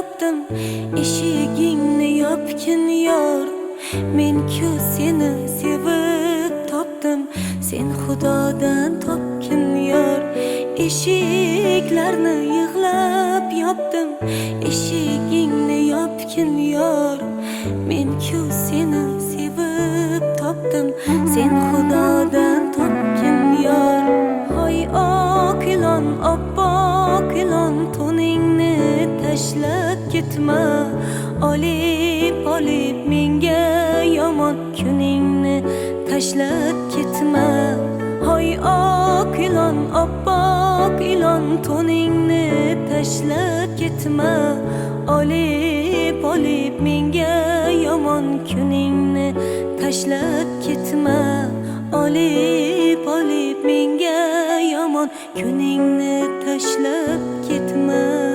topdim, eshigingni yopgin yor. Men-ku seni sevib topdim, sen Xudodan topgin yor. Eshiklarni yig'lab yopdim, eshigingni yopgin yor. Men-ku seni sevib topdim, sen Xudodan topgin yor. Hoy oq ilon, oppoq ilon, to'ningni tashlab ketma. Olib menga yomon kuningni tashlab ketma. Hoy oq ilon, oppoq ilon, to'ningni tashlab ketma. Olib menga yomon kuningni tashlab ketma. Olib menga yomon kuningni tashlab ketma.